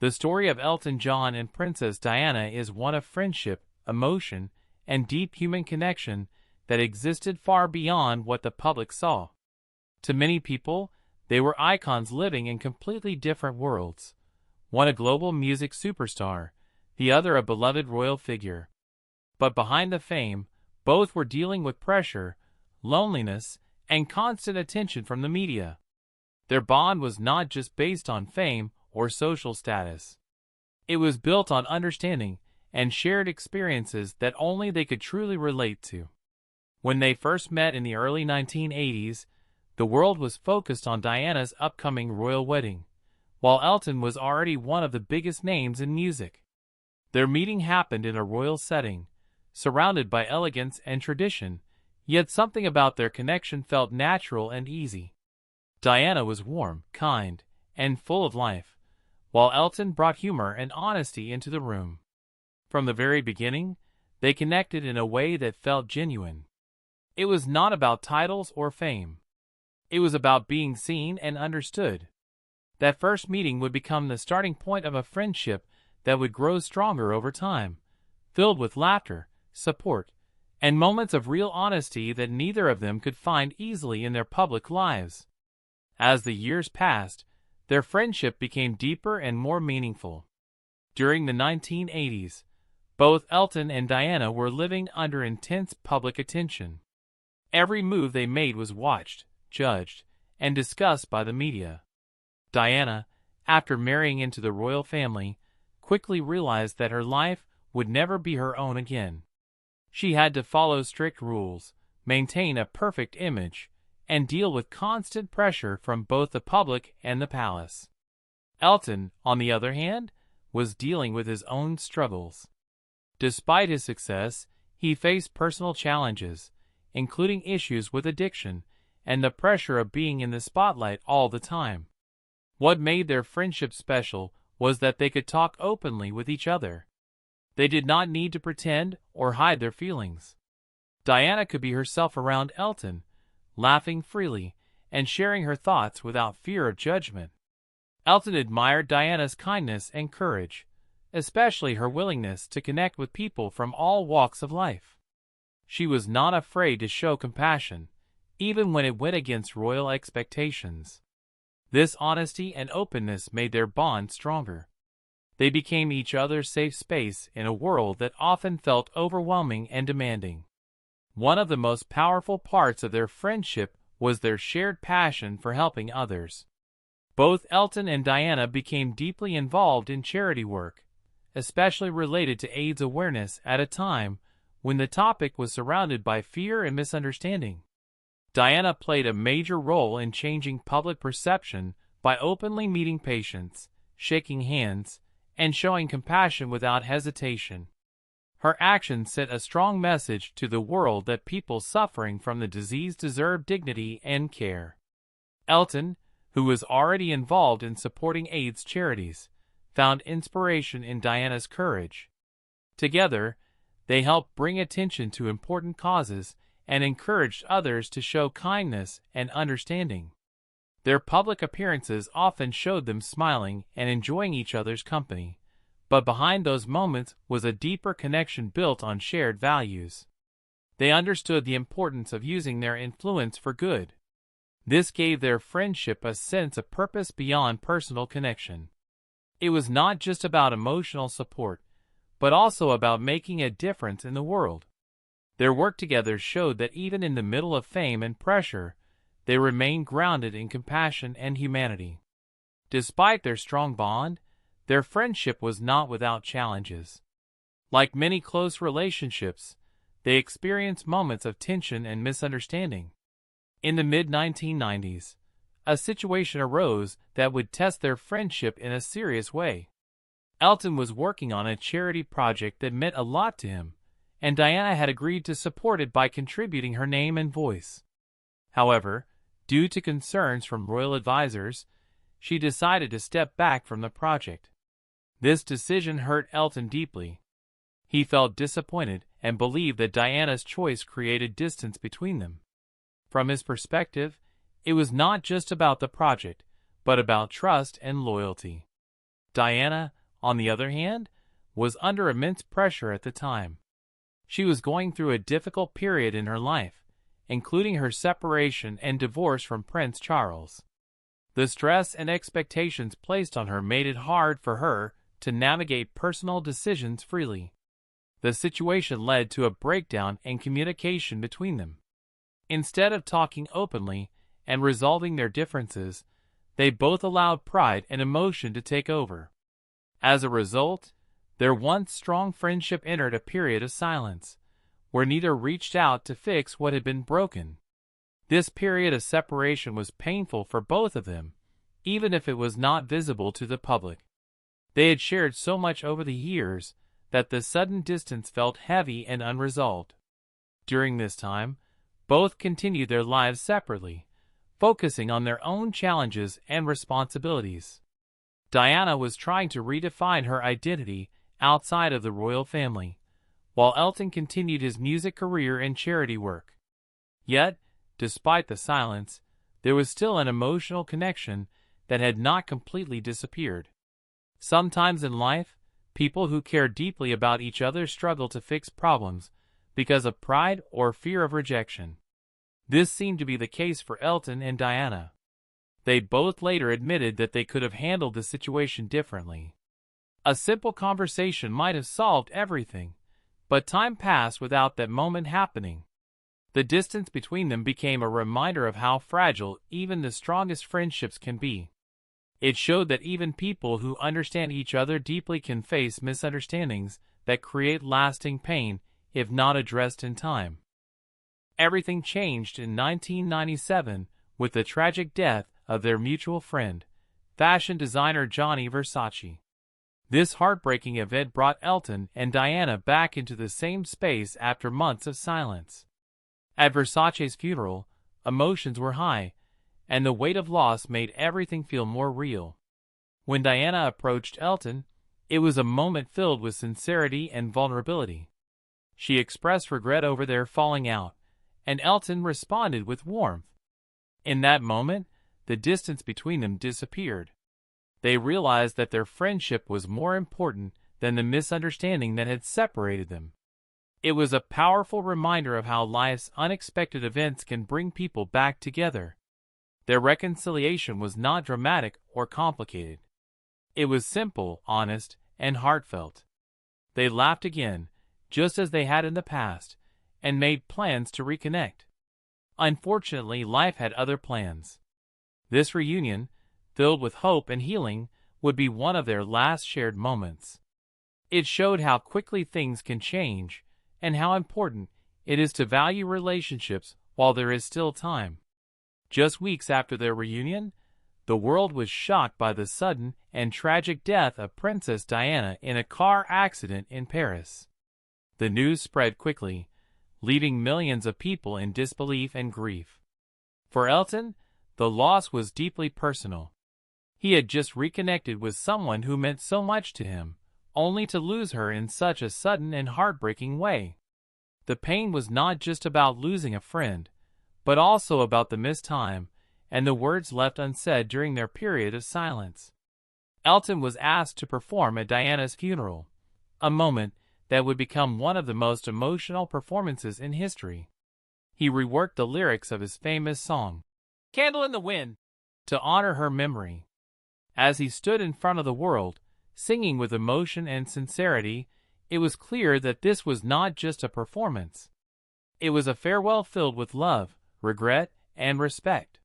The story of Elton John and Princess Diana is one of friendship, emotion, and deep human connection that existed far beyond what the public saw. To many people, they were icons living in completely different worlds. One a global music superstar, the other a beloved royal figure. But behind the fame, both were dealing with pressure, loneliness, and constant attention from the media. Their bond was not just based on fame or social status. It was built on understanding and shared experiences that only they could truly relate to. When they first met in the early 1980s, the world was focused on Diana's upcoming royal wedding, while Elton was already one of the biggest names in music. Their meeting happened in a royal setting, surrounded by elegance and tradition, yet something about their connection felt natural and easy. Diana was warm, kind, and full of life, while Elton brought humor and honesty into the room. From the very beginning, they connected in a way that felt genuine. It was not about titles or fame. It was about being seen and understood. That first meeting would become the starting point of a friendship that would grow stronger over time, filled with laughter, support, and moments of real honesty that neither of them could find easily in their public lives. As the years passed, their friendship became deeper and more meaningful. During the 1980s, both Elton and Diana were living under intense public attention. Every move they made was watched, judged, and discussed by the media. Diana, after marrying into the royal family, quickly realized that her life would never be her own again. She had to follow strict rules, maintain a perfect image, and deal with constant pressure from both the public and the palace. Elton, on the other hand, was dealing with his own struggles. Despite his success, he faced personal challenges, including issues with addiction and the pressure of being in the spotlight all the time. What made their friendship special was that they could talk openly with each other. They did not need to pretend or hide their feelings. Diana could be herself around Elton, laughing freely and sharing her thoughts without fear of judgment. Elton admired Diana's kindness and courage, especially her willingness to connect with people from all walks of life. She was not afraid to show compassion, even when it went against royal expectations. This honesty and openness made their bond stronger. They became each other's safe space in a world that often felt overwhelming and demanding. One of the most powerful parts of their friendship was their shared passion for helping others. Both Elton and Diana became deeply involved in charity work, especially related to AIDS awareness at a time when the topic was surrounded by fear and misunderstanding. Diana played a major role in changing public perception by openly meeting patients, shaking hands, and showing compassion without hesitation. Her actions sent a strong message to the world that people suffering from the disease deserve dignity and care. Elton, who was already involved in supporting AIDS charities, found inspiration in Diana's courage. Together, they helped bring attention to important causes and encouraged others to show kindness and understanding. Their public appearances often showed them smiling and enjoying each other's company, but behind those moments was a deeper connection built on shared values. They understood the importance of using their influence for good. This gave their friendship a sense of purpose beyond personal connection. It was not just about emotional support, but also about making a difference in the world. Their work together showed that even in the middle of fame and pressure, they remained grounded in compassion and humanity. Despite their strong bond, their friendship was not without challenges. Like many close relationships, they experienced moments of tension and misunderstanding. In the mid-1990s, a situation arose that would test their friendship in a serious way. Elton was working on a charity project that meant a lot to him, and Diana had agreed to support it by contributing her name and voice. However, due to concerns from royal advisors, she decided to step back from the project. This decision hurt Elton deeply. He felt disappointed and believed that Diana's choice created distance between them. From his perspective, it was not just about the project, but about trust and loyalty. Diana, on the other hand, was under immense pressure at the time. She was going through a difficult period in her life, including her separation and divorce from Prince Charles. The stress and expectations placed on her made it hard for her to navigate personal decisions freely. The situation led to a breakdown in communication between them. Instead of talking openly and resolving their differences, they both allowed pride and emotion to take over. As a result, their once strong friendship entered a period of silence, where neither reached out to fix what had been broken. This period of separation was painful for both of them, even if it was not visible to the public. They had shared so much over the years that the sudden distance felt heavy and unresolved. During this time, both continued their lives separately, focusing on their own challenges and responsibilities. Diana was trying to redefine her identity outside of the royal family, while Elton continued his music career and charity work. Yet, despite the silence, there was still an emotional connection that had not completely disappeared. Sometimes in life, people who care deeply about each other struggle to fix problems because of pride or fear of rejection. This seemed to be the case for Elton and Diana. They both later admitted that they could have handled the situation differently. A simple conversation might have solved everything, but time passed without that moment happening. The distance between them became a reminder of how fragile even the strongest friendships can be. It showed that even people who understand each other deeply can face misunderstandings that create lasting pain if not addressed in time. Everything changed in 1997 with the tragic death of their mutual friend, fashion designer Gianni Versace. This heartbreaking event brought Elton and Diana back into the same space after months of silence. At Versace's funeral, emotions were high, and the weight of loss made everything feel more real. When Diana approached Elton, it was a moment filled with sincerity and vulnerability. She expressed regret over their falling out, and Elton responded with warmth. In that moment, the distance between them disappeared. They realized that their friendship was more important than the misunderstanding that had separated them. It was a powerful reminder of how life's unexpected events can bring people back together. Their reconciliation was not dramatic or complicated. It was simple, honest, and heartfelt. They laughed again, just as they had in the past, and made plans to reconnect. Unfortunately, life had other plans. This reunion, filled with hope and healing, would be one of their last shared moments. It showed how quickly things can change, and how important it is to value relationships while there is still time. Just weeks after their reunion, the world was shocked by the sudden and tragic death of Princess Diana in a car accident in Paris. The news spread quickly, leaving millions of people in disbelief and grief. For Elton, the loss was deeply personal. He had just reconnected with someone who meant so much to him, only to lose her in such a sudden and heartbreaking way. The pain was not just about losing a friend, but also about the missed time and the words left unsaid during their period of silence. Elton was asked to perform at Diana's funeral, a moment that would become one of the most emotional performances in history. He reworked the lyrics of his famous song, "Candle in the Wind," to honor her memory. As he stood in front of the world, singing with emotion and sincerity, it was clear that this was not just a performance. It was a farewell filled with love, regret, and respect.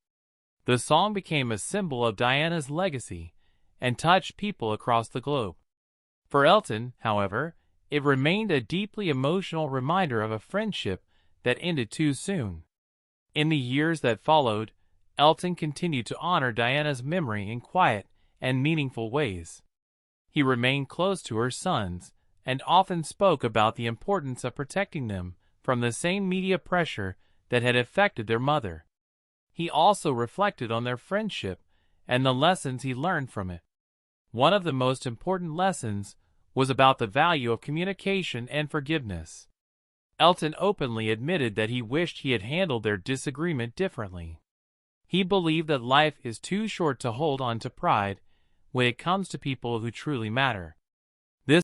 The song became a symbol of Diana's legacy and touched people across the globe. For Elton, however, it remained a deeply emotional reminder of a friendship that ended too soon. In the years that followed, Elton continued to honor Diana's memory in quiet and meaningful ways. He remained close to her sons and often spoke about the importance of protecting them from the same media pressure that had affected their mother. He also reflected on their friendship and the lessons he learned from it. One of the most important lessons was about the value of communication and forgiveness. Elton openly admitted that he wished he had handled their disagreement differently. He believed that life is too short to hold on to pride, when it comes to people who truly matter.